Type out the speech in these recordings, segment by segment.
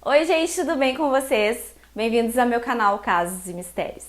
Oi gente, tudo bem com vocês? Bem-vindos ao meu canal Casos e Mistérios.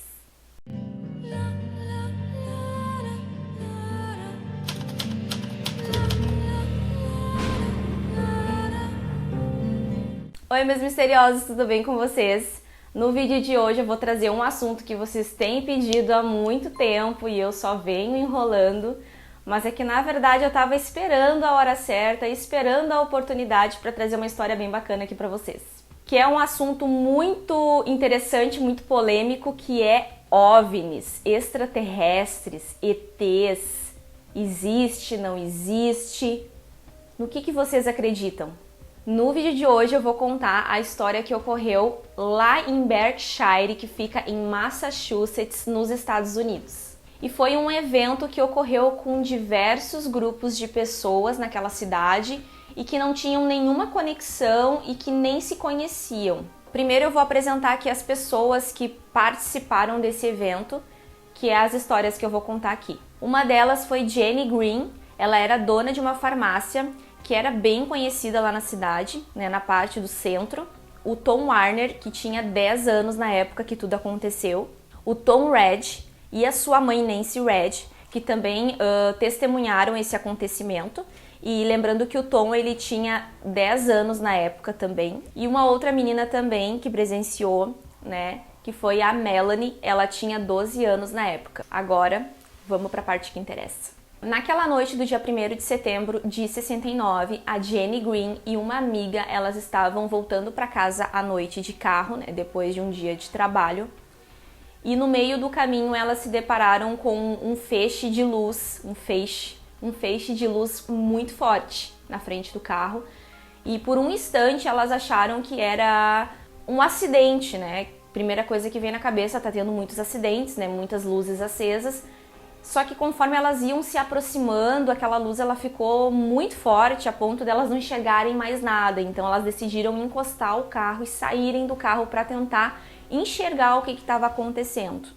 Oi meus misteriosos, tudo bem com vocês? No vídeo de hoje eu vou trazer um assunto que vocês têm pedido há muito tempo e eu só venho enrolando, mas é que na verdade eu tava esperando a hora certa, esperando a oportunidade para trazer uma história bem bacana aqui para vocês. Que é um assunto muito interessante, muito polêmico, que é OVNIs, extraterrestres, ETs, existe, não existe? No que vocês acreditam? No vídeo de hoje eu vou contar a história que ocorreu lá em Berkshire, que fica em Massachusetts, nos Estados Unidos. E foi um evento que ocorreu com diversos grupos de pessoas naquela cidade e que não tinham nenhuma conexão e que nem se conheciam. Primeiro eu vou apresentar aqui as pessoas que participaram desse evento, que é as histórias que eu vou contar aqui. Uma delas foi Jenny Green, ela era dona de uma farmácia que era bem conhecida lá na cidade, né, na parte do centro. O Tom Warner, que tinha 10 anos na época que tudo aconteceu. O Tom Red e a sua mãe Nancy Red, que também testemunharam esse acontecimento. E lembrando que o Tom ele tinha 10 anos na época também. E uma outra menina também que presenciou, né, que foi a Melanie, ela tinha 12 anos na época. Agora, vamos para a parte que interessa. Naquela noite do dia 1º de setembro de 69, a Jenny Green e uma amiga, elas estavam voltando para casa à noite de carro, né, depois de um dia de trabalho. E no meio do caminho elas se depararam com um feixe de luz, um feixe de luz muito forte na frente do carro. E por um instante elas acharam que era um acidente, né? Primeira coisa que vem na cabeça, tá tendo muitos acidentes, né? Muitas luzes acesas. Só que conforme elas iam se aproximando, aquela luz ela ficou muito forte a ponto delas não enxergarem mais nada. Então elas decidiram encostar o carro e saírem do carro para tentar enxergar o que estava acontecendo.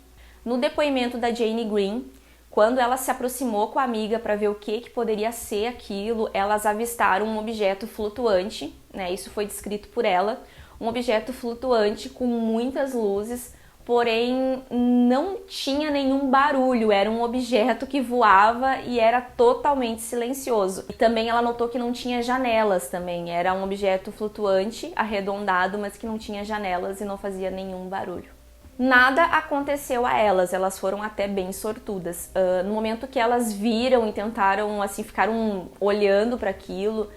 No depoimento da Jenny Green, quando ela se aproximou com a amiga para ver o que poderia ser aquilo, elas avistaram um objeto flutuante, né? Isso foi descrito por ela, um objeto flutuante com muitas luzes, porém não tinha nenhum barulho, era um objeto que voava e era totalmente silencioso. E também ela notou que não tinha janelas também, era um objeto flutuante, arredondado, mas que não tinha janelas e não fazia nenhum barulho. Nada aconteceu a elas, elas foram até bem sortudas. No momento que elas viram e tentaram, assim, ficaram olhando para aquilo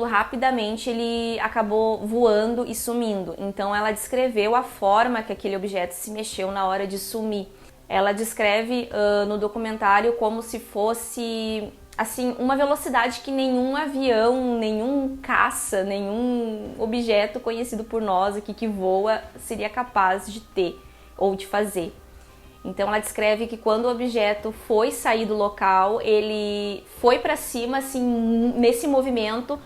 rapidamente ele acabou voando e sumindo. Então ela descreveu a forma que aquele objeto se mexeu na hora de sumir. Ela descreve no documentário como se fosse assim uma velocidade que nenhum avião, nenhum caça, nenhum objeto conhecido por nós aqui que voa seria capaz de ter ou de fazer. Então ela descreve que quando o objeto foi sair do local, ele foi para cima, assim, nesse movimento,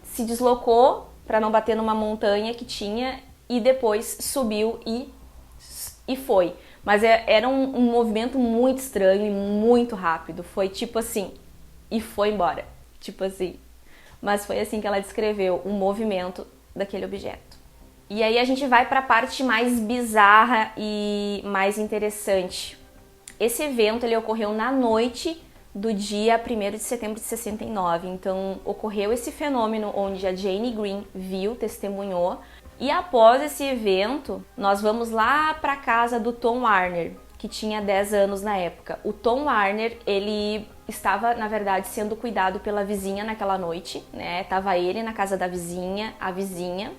se deslocou para não bater numa montanha que tinha e depois subiu e foi. Mas era um movimento muito estranho e muito rápido. Foi tipo assim, e foi embora. Tipo assim. Mas foi assim que ela descreveu o movimento daquele objeto. E aí a gente vai para a parte mais bizarra e mais interessante. Esse evento ele ocorreu na noite do dia 1º de setembro de 69. Então ocorreu esse fenômeno onde a Jenny Green viu, testemunhou. E após esse evento, nós vamos lá para a casa do Tom Warner, que tinha 10 anos na época. O Tom Warner, ele estava, na verdade, sendo cuidado pela vizinha naquela noite, né? Tava ele na casa da vizinha, a vizinha,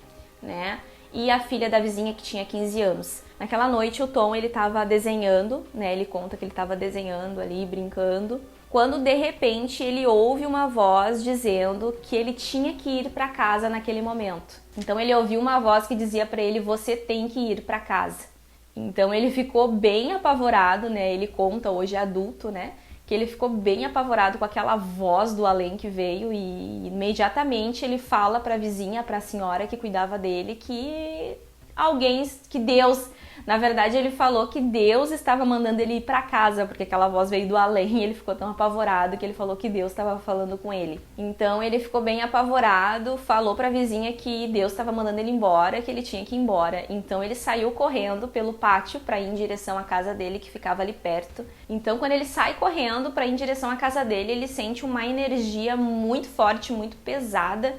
né? E a filha da vizinha que tinha 15 anos. Naquela noite o Tom ele estava desenhando, né? Ele conta que ele estava desenhando ali, brincando, quando de repente ele ouve uma voz dizendo que ele tinha que ir para casa naquele momento. Então ele ouviu uma voz que dizia para ele: você tem que ir para casa. Então ele ficou bem apavorado, né? Ele conta hoje adulto, né? Que ele ficou bem apavorado com aquela voz do além que veio e imediatamente ele fala para a vizinha, para a senhora que cuidava dele, que alguém que Deus... Na verdade, ele falou que Deus estava mandando ele ir para casa, porque aquela voz veio do além e ele ficou tão apavorado que ele falou que Deus estava falando com ele. Então ele ficou bem apavorado, falou para a vizinha que Deus estava mandando ele embora, que ele tinha que ir embora. Então ele saiu correndo pelo pátio para ir em direção à casa dele, que ficava ali perto. Então quando ele sai correndo para ir em direção à casa dele, ele sente uma energia muito forte, muito pesada.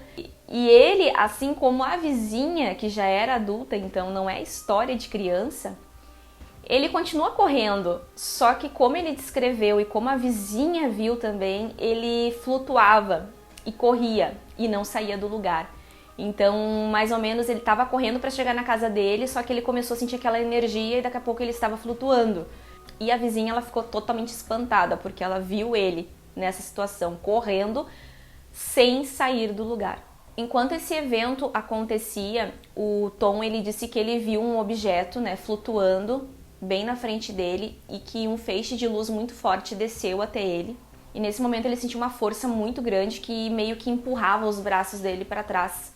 E ele, assim como a vizinha, que já era adulta, então não é história de criança, ele continua correndo, só que como ele descreveu e como a vizinha viu também, ele flutuava e corria e não saía do lugar. Então, mais ou menos, ele estava correndo para chegar na casa dele, só que ele começou a sentir aquela energia e daqui a pouco ele estava flutuando. E a vizinha, ela ficou totalmente espantada, porque ela viu ele nessa situação, correndo sem sair do lugar. Enquanto esse evento acontecia, o Tom ele disse que ele viu um objeto, né, flutuando bem na frente dele e que um feixe de luz muito forte desceu até ele. E nesse momento ele sentiu uma força muito grande que meio que empurrava os braços dele para trás,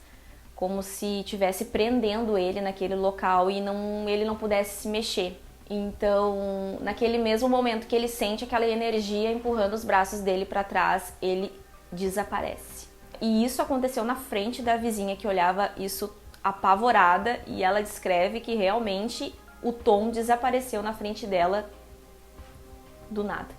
como se estivesse prendendo ele naquele local e ele não pudesse se mexer. Então, naquele mesmo momento que ele sente aquela energia empurrando os braços dele para trás, ele desaparece. E isso aconteceu na frente da vizinha, que olhava isso apavorada, e ela descreve que realmente o Tom desapareceu na frente dela do nada.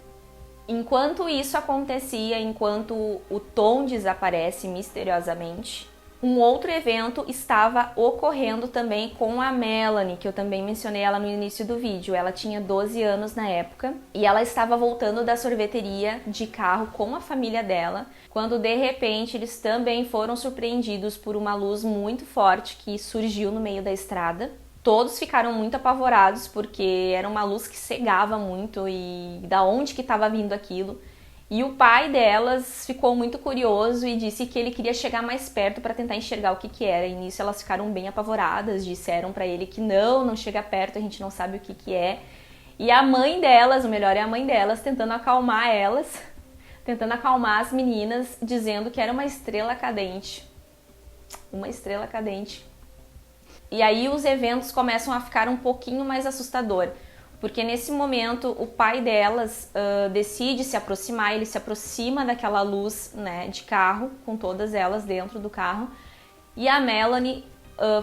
Enquanto isso acontecia, enquanto o Tom desaparece misteriosamente, um outro evento estava ocorrendo também com a Melanie, que eu também mencionei ela no início do vídeo. Ela tinha 12 anos na época e ela estava voltando da sorveteria de carro com a família dela, quando de repente eles também foram surpreendidos por uma luz muito forte que surgiu no meio da estrada. Todos ficaram muito apavorados porque era uma luz que cegava muito e da onde que estava vindo aquilo. E o pai delas ficou muito curioso e disse que ele queria chegar mais perto para tentar enxergar o que era. E nisso elas ficaram bem apavoradas, disseram para ele que não chega perto, a gente não sabe o que é. E a mãe delas, o melhor é a mãe delas, tentando acalmar elas, tentando acalmar as meninas, dizendo que era uma estrela cadente. Uma estrela cadente. E aí os eventos começam a ficar um pouquinho mais assustador. Porque nesse momento o pai delas decide se aproximar, ele se aproxima daquela luz, né, de carro, com todas elas dentro do carro. E a Melanie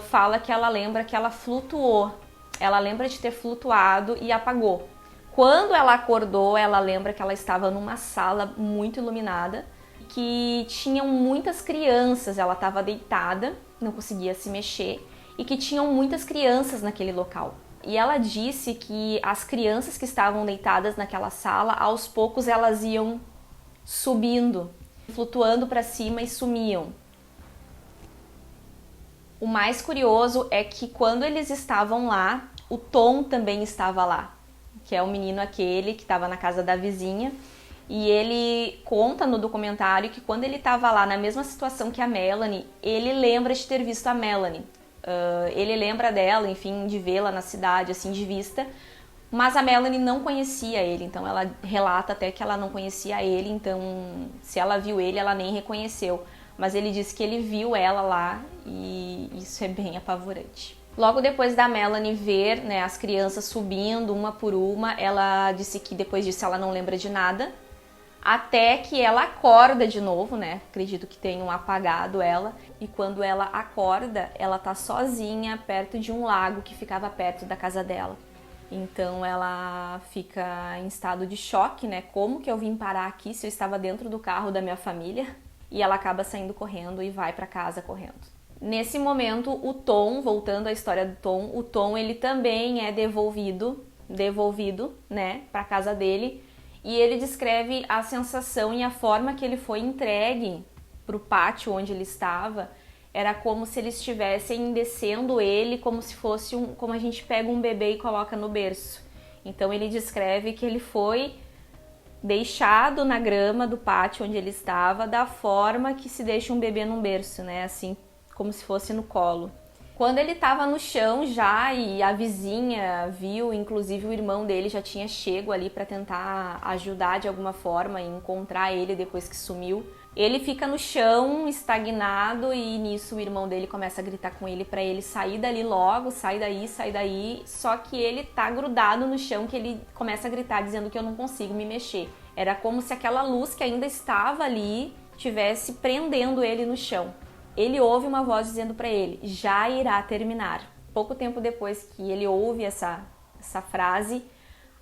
fala que ela lembra que ela flutuou, ela lembra de ter flutuado e apagou. Quando ela acordou, ela lembra que ela estava numa sala muito iluminada, que tinham muitas crianças, ela estava deitada, não conseguia se mexer, e que tinham muitas crianças naquele local. E ela disse que as crianças que estavam deitadas naquela sala, aos poucos elas iam subindo, flutuando para cima e sumiam. O mais curioso é que quando eles estavam lá, o Tom também estava lá, que é o menino aquele que estava na casa da vizinha. E ele conta no documentário que quando ele estava lá na mesma situação que a Melanie, ele lembra de ter visto a Melanie. Ele lembra dela, enfim, de vê-la na cidade, assim, de vista, mas a Melanie não conhecia ele, então ela relata até que ela não conhecia ele, então se ela viu ele, ela nem reconheceu, mas ele disse que ele viu ela lá e isso é bem apavorante. Logo depois da Melanie ver, né, as crianças subindo uma por uma, ela disse que depois disso ela não lembra de nada, até que ela acorda de novo, né? Acredito que tenham apagado ela. E quando ela acorda, ela tá sozinha perto de um lago que ficava perto da casa dela. Então ela fica em estado de choque, né? Como que eu vim parar aqui se eu estava dentro do carro da minha família? E ela acaba saindo correndo e vai para casa correndo. Nesse momento, o Tom, voltando à história do Tom, o Tom ele também é devolvido, né, para casa dele. E ele descreve a sensação e a forma que ele foi entregue para o pátio onde ele estava. Era como se eles estivessem descendo ele, como se fosse como a gente pega um bebê e coloca no berço. Então ele descreve que ele foi deixado na grama do pátio onde ele estava, da forma que se deixa um bebê num berço, né? Assim, como se fosse no colo. Quando ele estava no chão já e a vizinha viu, inclusive o irmão dele já tinha chego ali para tentar ajudar de alguma forma e encontrar ele depois que sumiu, Ele fica no chão, estagnado, e nisso o irmão dele começa a gritar com ele pra ele sair dali logo, sai daí, só que ele tá grudado no chão, que ele começa a gritar dizendo que eu não consigo me mexer. Era como se aquela luz que ainda estava ali tivesse prendendo ele no chão. Ele ouve uma voz dizendo pra ele, já irá terminar. Pouco tempo depois que ele ouve essa frase,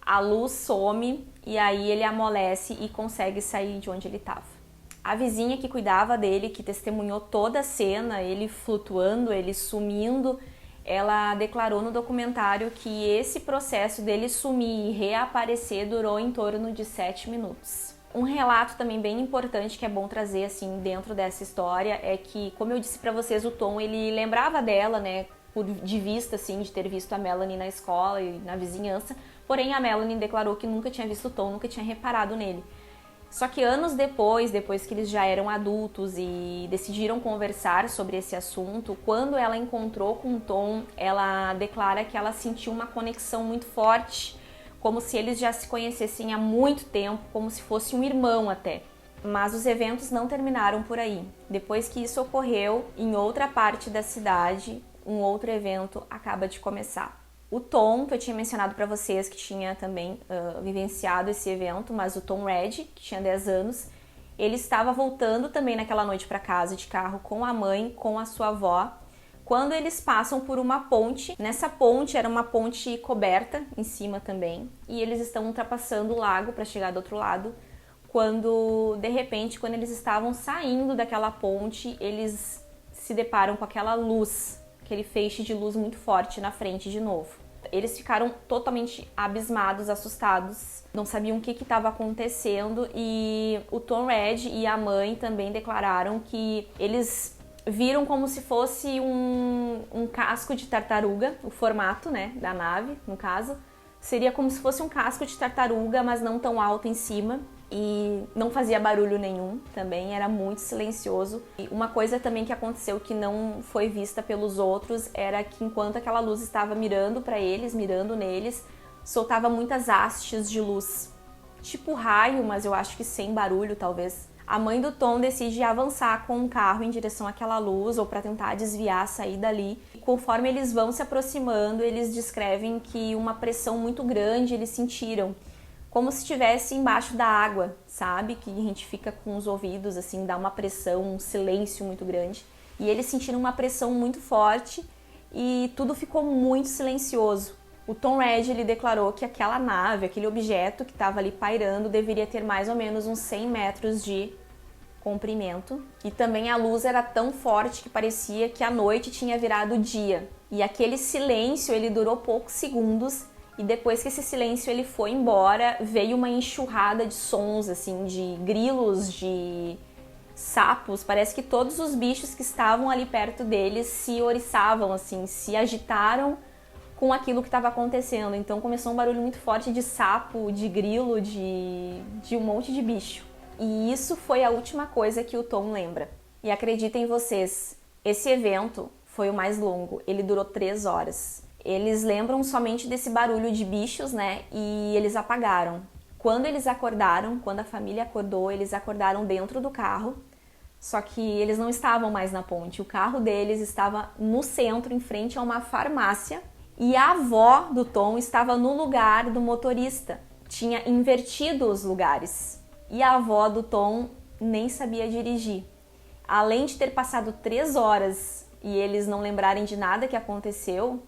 a luz some e aí ele amolece e consegue sair de onde ele estava. A vizinha que cuidava dele, que testemunhou toda a cena, ele flutuando, ele sumindo, ela declarou no documentário que esse processo dele sumir e reaparecer durou em torno de 7 minutos. Um relato também bem importante que é bom trazer assim dentro dessa história é que, como eu disse pra vocês, o Tom, ele lembrava dela, né, de vista assim, de ter visto a Melanie na escola e na vizinhança, porém a Melanie declarou que nunca tinha visto o Tom, nunca tinha reparado nele. Só que anos depois que eles já eram adultos e decidiram conversar sobre esse assunto, quando ela encontrou com o Tom, ela declara que ela sentiu uma conexão muito forte, como se eles já se conhecessem há muito tempo, como se fosse um irmão até. Mas os eventos não terminaram por aí. Depois que isso ocorreu, em outra parte da cidade, um outro evento acaba de começar. O Tom, que eu tinha mencionado pra vocês, que tinha também vivenciado esse evento, mas o Tom Red, que tinha 10 anos, ele estava voltando também naquela noite pra casa de carro com a mãe, com a sua avó, quando eles passam por uma ponte. Nessa ponte era uma ponte coberta em cima também, e eles estão ultrapassando o lago para chegar do outro lado, quando, de repente, quando eles estavam saindo daquela ponte, eles se deparam com aquela luz, aquele feixe de luz muito forte na frente de novo. Eles ficaram totalmente abismados, assustados, não sabiam o que estava acontecendo, e o Tom Red e a mãe também declararam que eles viram como se fosse um casco de tartaruga, o formato, né, da nave, no caso. Seria como se fosse um casco de tartaruga, mas não tão alto em cima, e não fazia barulho nenhum também, era muito silencioso. E uma coisa também que aconteceu que não foi vista pelos outros era que enquanto aquela luz estava mirando para eles, mirando neles, soltava muitas hastes de luz, tipo raio, mas eu acho que sem barulho talvez. A mãe do Tom decide avançar com o carro em direção àquela luz, ou para tentar desviar, sair dali. E conforme eles vão se aproximando, eles descrevem que uma pressão muito grande eles sentiram, como se estivesse embaixo da água, sabe? Que a gente fica com os ouvidos, assim, dá uma pressão, um silêncio muito grande. E eles sentiram uma pressão muito forte e tudo ficou muito silencioso. O Tom Red, ele declarou que aquela nave, aquele objeto que estava ali pairando, deveria ter mais ou menos uns 100 metros de comprimento. E também a luz era tão forte que parecia que a noite tinha virado dia. E aquele silêncio, ele durou poucos segundos. E depois que esse silêncio ele foi embora, veio uma enxurrada de sons, assim, de grilos, de sapos. Parece que todos os bichos que estavam ali perto deles se oriçavam, assim, se agitaram com aquilo que estava acontecendo. Então começou um barulho muito forte de sapo, de grilo, de um monte de bicho. E isso foi a última coisa que o Tom lembra. E acreditem vocês, esse evento foi o mais longo, ele durou 3 horas. Eles lembram somente desse barulho de bichos, né? E eles apagaram. Quando eles acordaram, quando a família acordou, eles acordaram dentro do carro, só que eles não estavam mais na ponte. O carro deles estava no centro, em frente a uma farmácia, e a avó do Tom estava no lugar do motorista. Tinha invertido os lugares. E a avó do Tom nem sabia dirigir. Além de ter passado 3 horas e eles não lembrarem de nada que aconteceu,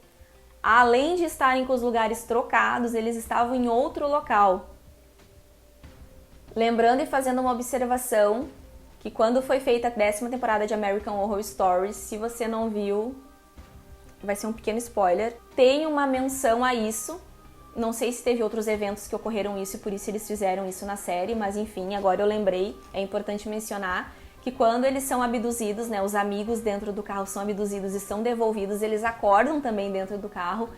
além de estarem com os lugares trocados, eles estavam em outro local. Lembrando e fazendo uma observação, que quando foi feita a 10ª temporada de American Horror Stories, se você não viu, vai ser um pequeno spoiler, tem uma menção a isso. Não sei se teve outros eventos que ocorreram isso e por isso eles fizeram isso na série, mas enfim, agora eu lembrei, é importante mencionar que quando eles são abduzidos, né, os amigos dentro do carro são abduzidos e são devolvidos, eles acordam também dentro do carro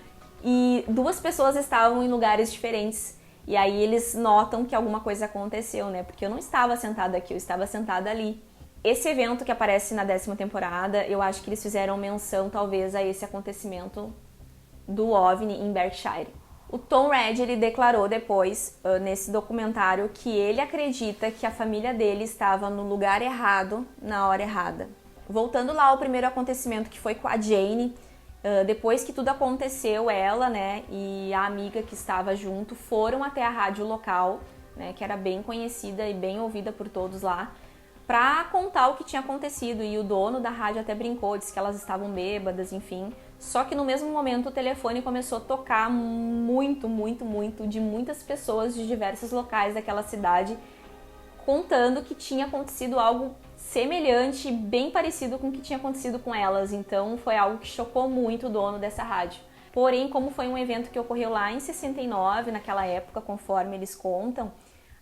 e 2 pessoas estavam em lugares diferentes. E aí eles notam que alguma coisa aconteceu, né? Porque eu não estava sentada aqui, eu estava sentada ali. Esse evento que aparece na 10ª temporada, eu acho que eles fizeram menção talvez a esse acontecimento do OVNI em Berkshire. O Tom Red, ele declarou depois, nesse documentário, que ele acredita que a família dele estava no lugar errado, na hora errada. Voltando lá ao primeiro acontecimento, que foi com a Jane, depois que tudo aconteceu, ela, né, e a amiga que estava junto foram até a rádio local, né, que era bem conhecida e bem ouvida por todos lá, para contar o que tinha acontecido. E o dono da rádio até brincou, disse que elas estavam bêbadas, enfim. Só que no mesmo momento o telefone começou a tocar muito, de muitas pessoas de diversos locais daquela cidade, contando que tinha acontecido algo semelhante, bem parecido com o que tinha acontecido com elas. Então foi algo que chocou muito o dono dessa rádio. Porém, como foi um evento que ocorreu lá em 69, naquela época, conforme eles contam,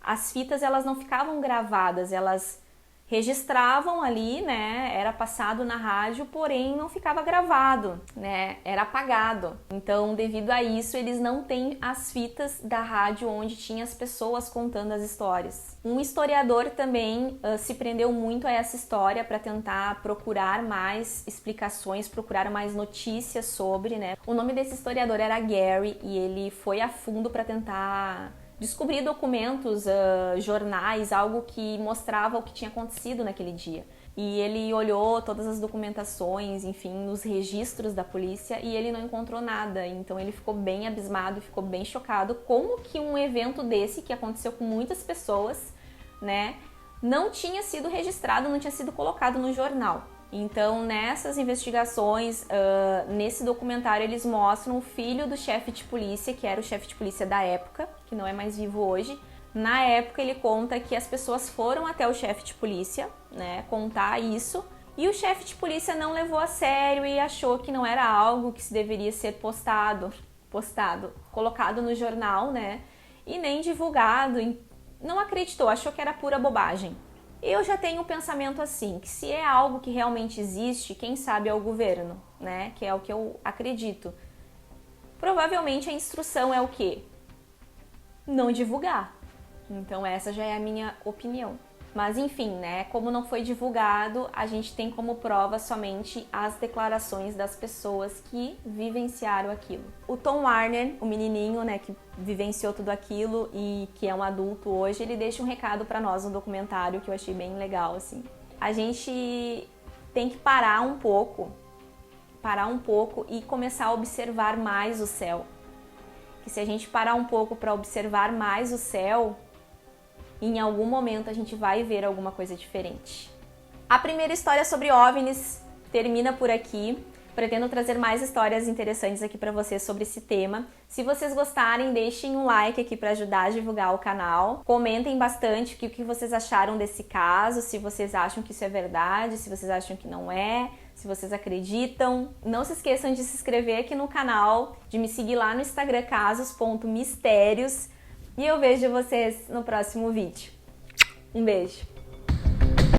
as fitas elas não ficavam gravadas, elas registravam ali, né, era passado na rádio, porém não ficava gravado, né, era apagado. Então, devido a isso, eles não têm as fitas da rádio onde tinha as pessoas contando as histórias. Um historiador também se prendeu muito a essa história para tentar procurar mais explicações, procurar mais notícias sobre, né. O nome desse historiador era Gary e ele foi a fundo para tentar descobri documentos, jornais, algo que mostrava o que tinha acontecido naquele dia. E ele olhou todas as documentações, enfim, nos registros da polícia e ele não encontrou nada. Então ele ficou bem abismado, ficou bem chocado como que um evento desse, que aconteceu com muitas pessoas, né, não tinha sido registrado, não tinha sido colocado no jornal. Então, nessas investigações, nesse documentário, eles mostram o filho do chefe de polícia, que era o chefe de polícia da época, que não é mais vivo hoje. Na época, ele conta que as pessoas foram até o chefe de polícia, né, contar isso, e o chefe de polícia não levou a sério e achou que não era algo que se deveria ser postado, colocado no jornal, né, e nem divulgado. Não acreditou, achou que era pura bobagem. Eu já tenho um pensamento assim, que se é algo que realmente existe, quem sabe é o governo, né? Que é o que eu acredito. Provavelmente a instrução é o quê? Não divulgar. Então essa já é a minha opinião. Mas enfim, né? Como não foi divulgado, a gente tem como prova somente as declarações das pessoas que vivenciaram aquilo. O Tom Warner, o menininho, né, que vivenciou tudo aquilo e que é um adulto hoje, ele deixa um recado pra nós no documentário que eu achei bem legal, assim. A gente tem que parar um pouco e começar a observar mais o céu. Que se a gente parar um pouco para observar mais o céu, em algum momento a gente vai ver alguma coisa diferente. A primeira história sobre OVNIs termina por aqui. Pretendo trazer mais histórias interessantes aqui para vocês sobre esse tema. Se vocês gostarem, deixem um like aqui para ajudar a divulgar o canal. Comentem bastante o que vocês acharam desse caso, se vocês acham que isso é verdade, se vocês acham que não é, se vocês acreditam. Não se esqueçam de se inscrever aqui no canal, de me seguir lá no Instagram casos.mistérios. E eu vejo vocês no próximo vídeo. Um beijo!